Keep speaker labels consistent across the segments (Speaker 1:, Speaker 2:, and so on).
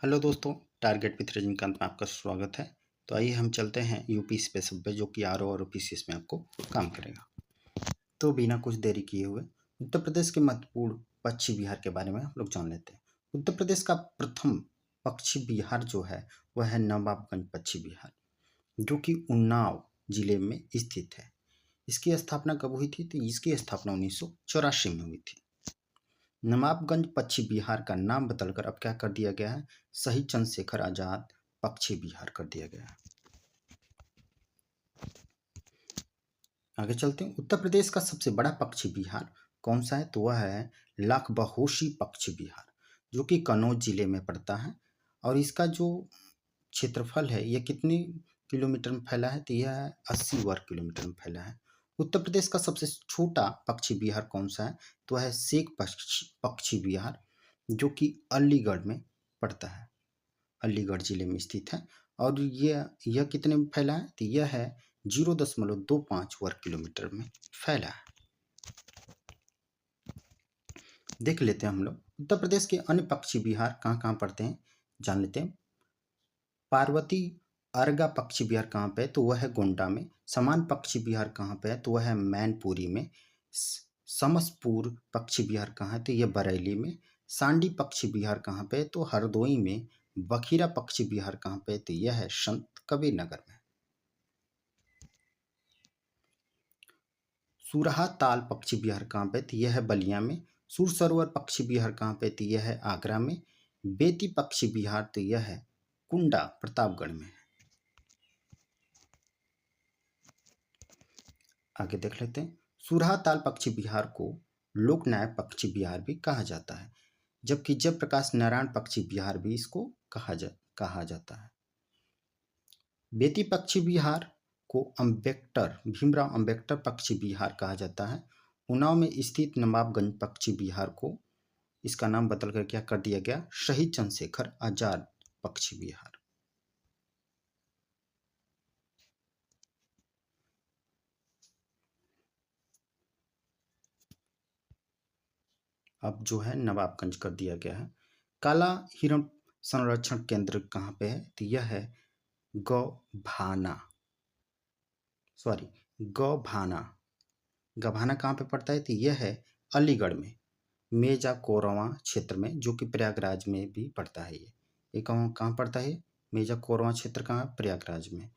Speaker 1: Hello दोस्तों, target with Rajinikanth में आपका स्वागत है। तो आइए हम चलते हैं यूपी स्पेशल पे, जो कि आरओ और ओपीसीएस में आपको काम करेगा। तो बिना कुछ देरी किए हुए उत्तर प्रदेश के महत्वपूर्ण पश्चिम बिहार के बारे में हम लोग जान लेते हैं। उत्तर प्रदेश का प्रथम पश्चिम बिहार जो है वह है नवाबगंज पश्चिम बिहार, जो कि उन्नाव जिले में स्थित है। इसकी स्थापना कब हुई थी? तो इसकी स्थापना 1984 में हुई थी। नवाबगंज पश्चिम बिहार का नाम बदलकर अब क्या कर दिया गया है? शहीद चंद्रशेखर आजाद पश्चिम बिहार कर दिया गया है। आगे चलते हैं। उत्तर प्रदेश का सबसे बड़ा पश्चिम बिहार कौन सा है? तो वह है लाखबहोशी पश्चिम बिहार, जो कि कन्नौज जिले में पड़ता है। और इसका जो क्षेत्रफल है यह कितने किलोमीटर में फैला है? तो यह 80 वर्ग किलोमीटर में फैला है। उत्तर प्रदेश का सबसे छोटा पश्चिम बिहार कौन सा है? तो है शेख पश्चिम बिहार, जो कि अलीगढ़ में पड़ता है, अलीगढ़ जिले में स्थित है। और यह कितने में फैला है? तो यह है 0.25 वर्ग किलोमीटर में फैला है। देख लेते हैं हम लोग उत्तर प्रदेश के अन्य पश्चिम बिहार कहाँ कहाँ पड़ते हैं, जान लेते हैं। पार्वती अर्गा पश्चिम बिहार कहाँ पे है? तो वह है गोंडा में। समान पश्चिम बिहार कहाँ पे है? तो वह है मैनपुरी में। समसपुर पश्चिम बिहार कहाँ है? तो यह बरेली में। सांडी पश्चिम बिहार कहाँ पे है? तो हरदोई में। बखीरा पश्चिम बिहार कहाँ पे है? तो यह है संत कबीर नगर में। सुरहा ताल पश्चिम बिहार कहाँ पे? तो यह है बलिया में। सुर सरोवर पश्चिम बिहार कहाँ पे? तो यह है आगरा में। बेती पश्चिम बिहार तो यह है कुंडा प्रतापगढ़ में। आगे देख लेते हैं। सुरहा ताल पश्चिम बिहार को लोकनायक पश्चिम बिहार भी कहा जाता है, जबकि जयप्रकाश नारायण पश्चिम बिहार भी इसको कहा जाता है। बेती पश्चिम बिहार को भीमराव अंबेडकर पश्चिम बिहार कहा जाता है। उन्नाव में स्थित नवाबगंज पश्चिम बिहार को इसका नाम बदलकर क्या कर दिया गया? शहीद चंद्रशेखर आजाद पश्चिम बिहार। अब जो है नवाबगंज कर दिया गया है। काला हिरण संरक्षण केंद्र कहाँ पे है? तो यह है गभाना, गभाना। गभाना कहाँ पे पड़ता है? तो यह है अलीगढ़ में, मेजा कोरवा क्षेत्र में, जो कि प्रयागराज में भी पड़ता है। ये कहाँ पड़ता है? मेजा कोरवा क्षेत्र कहाँ? प्रयागराज में।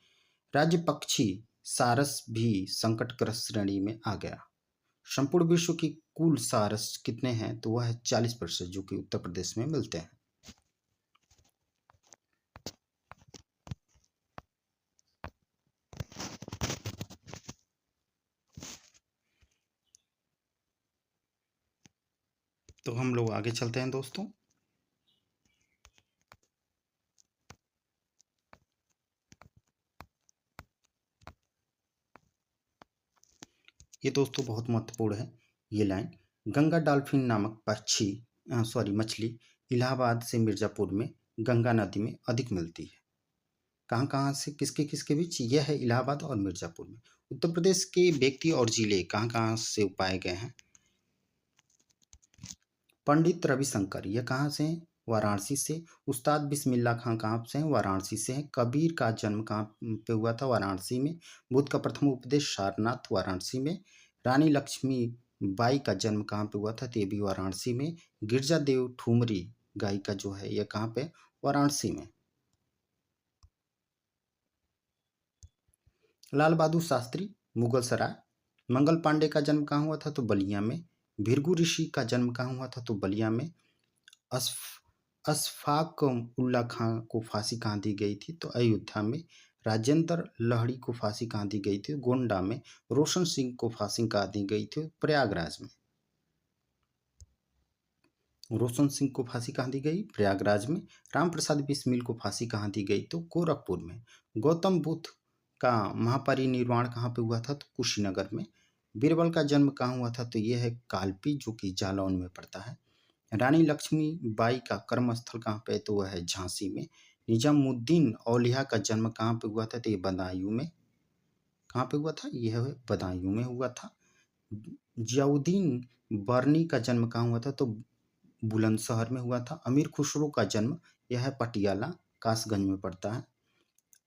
Speaker 1: राज्य पक्षी सारस भी संकटग्रस्त श्रेणी में आ गया। संपूर्ण विश्व की कुल सारस कितने हैं? तो वह है 40%, जो कि उत्तर प्रदेश में मिलते हैं। तो हम लोग आगे चलते हैं दोस्तों। ये दोस्तों बहुत महत्वपूर्ण है ये लाइन। गंगा डॉल्फिन नामक मछली इलाहाबाद से मिर्जापुर में गंगा नदी में अधिक मिलती है। कहाँ कहाँ से, किसके किसके बीच? यह है इलाहाबाद और मिर्जापुर में। उत्तर प्रदेश के व्यक्ति और जिले कहाँ कहाँ से पाए गए हैं? पंडित रविशंकर, यह कहाँ से हैं? वाराणसी से। उस्ताद बिस्मिल्लाह खां कहाँ से हैं? वाराणसी से हैं। कबीर का जन्म कहाँ पे हुआ था? वाराणसी में। बुद्ध का प्रथम उपदेश सारनाथ, वाराणसी में। रानी लक्ष्मी बाई का जन्म कहाँ पे हुआ था? तो ये भी वाराणसी में। गिरजा देव ठुमरी गायिका जो है यह कहाँ पे? वाराणसी में। लाल बहादुर शास्त्री मुगल सराय। मंगल पांडे का जन्म कहाँ हुआ था? तो बलिया में। भृगु ऋषि का जन्म कहाँ हुआ था? तो बलिया में। अशफाक उल्ला खां को फांसी कहाँ दी गई थी? तो अयोध्या में। राजेंद्र लहड़ी को फांसी कहाँ दी गई थी? गोंडा में। रोशन सिंह को फांसी कहाँ दी गई थी? प्रयागराज में। रोशन सिंह को फांसी कहाँ दी गई? प्रयागराज में। राम प्रसाद बिस्मिल को फांसी कहाँ दी गई? तो गोरखपुर में। गौतम बुद्ध का महापरिनिर्वाण कहाँ पे हुआ था? तो कुशीनगर में। बीरबल का जन्म कहाँ हुआ था? तो यह है कालपी, जो कि जालौन में पड़ता है। रानी लक्ष्मीबाई का कर्मस्थल कहाँ पे? तो वह है झांसी में। निजामुद्दीन औलिया का जन्म कहाँ पे हुआ था? तो ये बदायूं में। कहाँ पे हुआ था? यह बदायूं में हुआ था। जियाउद्दीन बर्नी का जन्म कहाँ हुआ था? तो बुलंदशहर में हुआ था। अमीर खुसरो का जन्म यह है पटियाला, कासगंज में पड़ता है।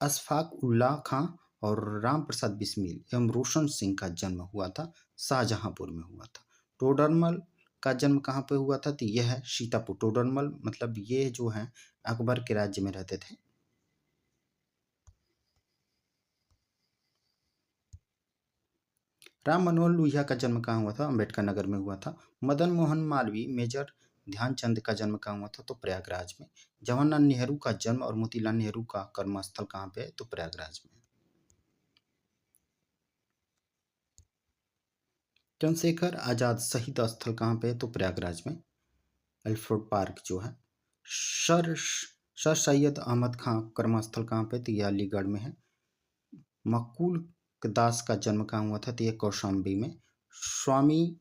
Speaker 1: अशफाक उल्लाह खां और राम प्रसाद बिस्मिल एवं रोशन सिंह का जन्म हुआ था शाहजहांपुर में हुआ था। टोडरमल का जन्म कहाँ पे हुआ था? तो यह है सीतापुर। टोडरमल मतलब ये जो है अकबर के राज्य में रहते थे। राम मनोहर लोहिया का जन्म कहाँ हुआ था? अम्बेडकर नगर में हुआ था। मदन मोहन मालवीय मेजर ध्यानचंद का जन्म कहाँ हुआ था? तो प्रयागराज में। जवाहरलाल नेहरू का जन्म और मोतीलाल नेहरू का कर्मस्थल कहाँ पे है? तो प्रयागराज में। चंद्रशेखर आजाद शहीद स्थल कहाँ पे है? तो प्रयागराज में। अल्फ्रेड पार्क जो है। सर सर सैयद अहमद खां कर्मस्थल कहाँ पे? तो यह अलीगढ़ में है। मकबूल दास का जन्म कहाँ हुआ था? तो यह कौशाम्बी में। स्वामी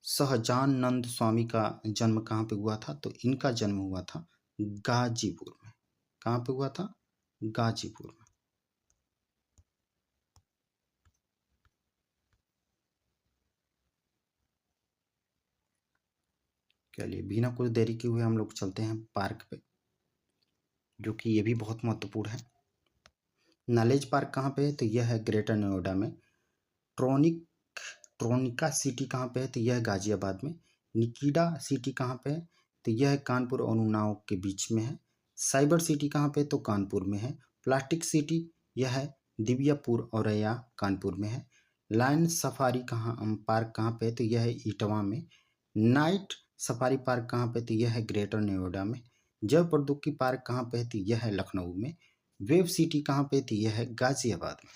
Speaker 1: सहजानंद स्वामी का जन्म कहाँ पे हुआ था? तो इनका जन्म हुआ था गाजीपुर में। कहाँ पे हुआ था? गाजीपुर में। चलिए बिना कुछ देरी के हुए हम लोग चलते हैं पार्क पे, जो कि ये भी बहुत महत्वपूर्ण है। नॉलेज पार्क कहाँ पे है? तो यह है ग्रेटर नोएडा में। ट्रोनिका सिटी कहाँ पे है? तो यह है गाजियाबाद में। निकिडा सिटी कहाँ पे है? तो यह है कानपुर और उन्नाव के बीच में है। साइबर सिटी कहाँ पे? तो कानपुर में है। प्लास्टिक सिटी यह है दिव्यापुर औरैया कानपुर में है। लायन सफारी पार्क कहाँ पे है? तो यह है इटवा में। नाइट सफारी पार्क कहाँ पे? तो यह है ग्रेटर नोएडा में। जैव प्रौद्योगिकी पार्क कहाँ पे है? तो यह है लखनऊ में। वेब सिटी कहाँ पे? तो यह है गाजियाबाद में।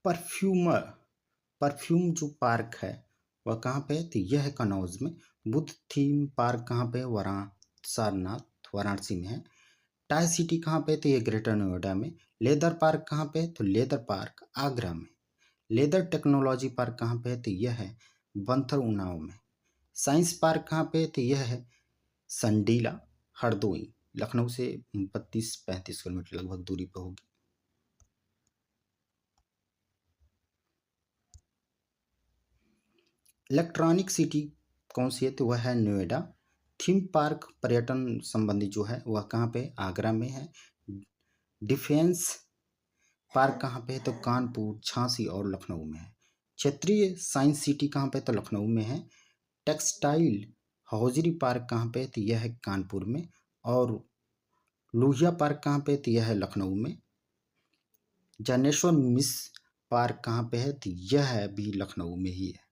Speaker 1: परफ्यूमर परफ्यूम जो पार्क है वह कहाँ पे है? तो यह है कनौज में। बुद्ध थीम पार्क कहाँ पे? सारनाथ वाराणसी में है। टाई सिटी कहाँ पे? तो ये ग्रेटर नोएडा में। लेदर पार्क कहाँ पे? तो लेदर पार्क आगरा में। लेदर टेक्नोलॉजी पार्क कहाँ पे है? तो यह है बंथर उन्नाव में। साइंस पार्क कहाँ पे? तो यह है संडीला हरदोई, लखनऊ से 32-35 किलोमीटर लगभग दूरी पर होगी। इलेक्ट्रॉनिक सिटी कौन सी है? तो वह है नोएडा। थीम पार्क पर्यटन संबंधी जो है वह कहाँ पे? आगरा में है। डिफेंस पार्क कहाँ पे है? तो कानपुर, झांसी और लखनऊ में है। क्षेत्रीय साइंस सिटी कहाँ पे? तो लखनऊ में है। टेक्सटाइल हौजरी पार्क कहाँ पे? तो यह है कानपुर में। और लोहिया पार्क कहाँ पे? तो यह है लखनऊ में। जनेश्वर मिश्र पार्क कहाँ पे है? तो यह है भी लखनऊ में ही है।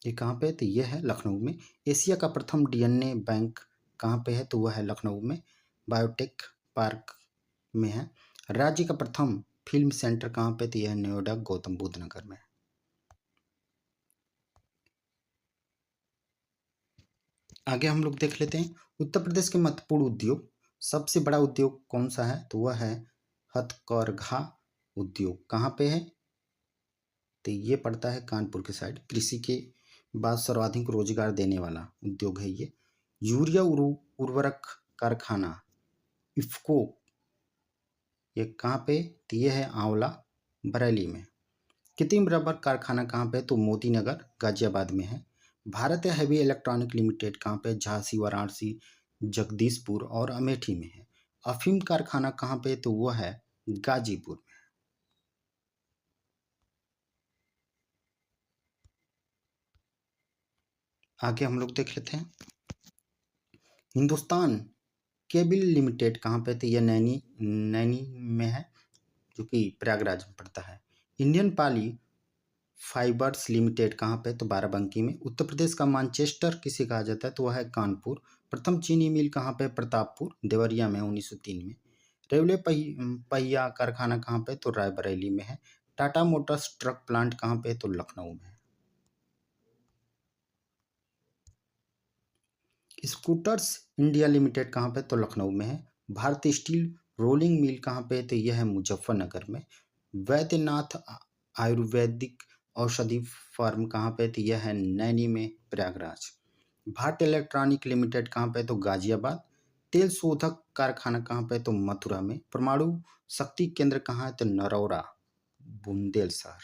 Speaker 1: ये कहाँ पे है? तो यह है लखनऊ में। एशिया का प्रथम डीएनए बैंक कहाँ पे है? तो वह है लखनऊ में। बायोटेक पार्क में है। राज्य का प्रथम फिल्म सेंटर कहाँ पे? तो यह नोएडा गौतम बुद्ध नगर में है। आगे हम लोग देख लेते हैं उत्तर प्रदेश के महत्वपूर्ण उद्योग। सबसे बड़ा उद्योग कौन सा है? तो वह है हथकरघा उद्योग। कहाँ पे है? तो ये पड़ता है कानपुर के साइड। कृषि के बाद सर्वाधिक रोजगार देने वाला उद्योग है ये। यूरिया उर्वरक कारखाना इफ्को, ये कहाँ पे? तो ये है आंवला बरेली में। कृत्रिम रबर कारखाना कहाँ पे? तो मोती नगर गाजियाबाद में है। भारत हैवी इलेक्ट्रॉनिक लिमिटेड कहाँ पे? झांसी, वाराणसी, जगदीशपुर और अमेठी में है। अफीम कारखाना कहाँ पे? तो वह है गाजीपुर में। आगे हम लोग देख लेते हैं हिंदुस्तान केबल लिमिटेड कहाँ पे? तो यह नैनी नैनी में है, जो कि प्रयागराज में पड़ता है। इंडियन पाली फाइबर्स लिमिटेड कहाँ पे? तो बाराबंकी में। उत्तर प्रदेश का मानचेस्टर किसे कहा जाता है? तो वह है कानपुर। प्रथम चीनी मिल कहाँ पे? प्रतापपुर देवरिया में 1903 में। रेलवे पहिया कारखाना कहाँ पे? तो रायबरेली में है। टाटा मोटर्स ट्रक प्लांट कहाँ पे? तो लखनऊ में है। स्कूटर्स इंडिया लिमिटेड कहाँ पे? तो लखनऊ में है। भारतीय स्टील रोलिंग मिल कहाँ पे? तो यह है मुजफ्फरनगर में। वैद्यनाथ आयुर्वेदिक औषधि फार्म कहाँ पे? तो यह है नैनी में, प्रयागराज। भारत इलेक्ट्रॉनिक लिमिटेड कहाँ पे? तो गाजियाबाद। तेल शोधक कारखाना कहाँ पे? तो मथुरा में। परमाणु शक्ति केंद्र कहाँ है? तो नरौरा, बुंदेलशहर।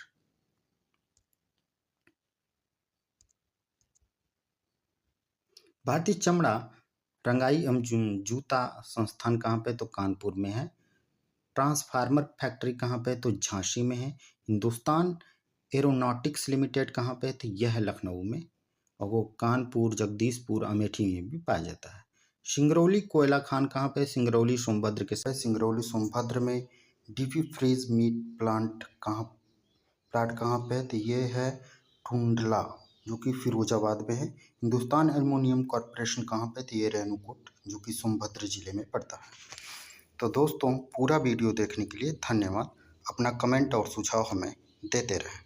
Speaker 1: भारतीय चमड़ा रंगाई एवं जूता संस्थान कहाँ पे? तो कानपुर में है। ट्रांसफार्मर फैक्ट्री कहाँ पे? तो झांसी में है। हिंदुस्तान एरोनॉटिक्स लिमिटेड कहाँ पे? तो यह है लखनऊ में, और वो कानपुर, जगदीशपुर, अमेठी में भी पाया जाता है। सिंगरौली कोयला खान कहाँ पे? सिंगरौली सोनभद्र के साथ। सिंगरौली सोनभद्र में। डीपी फ्रीज मीट प्लांट कहाँ पे है? तो ये है टुंडला, जो कि फिरोजाबाद में है। हिंदुस्तान एल्युमिनियम कॉरपोरेशन कहाँ पे? तो ये रेणुकूट, जो कि सोनभद्र जिले में पड़ता है। तो दोस्तों, पूरा वीडियो देखने के लिए धन्यवाद। अपना कमेंट और सुझाव हमें देते रहें।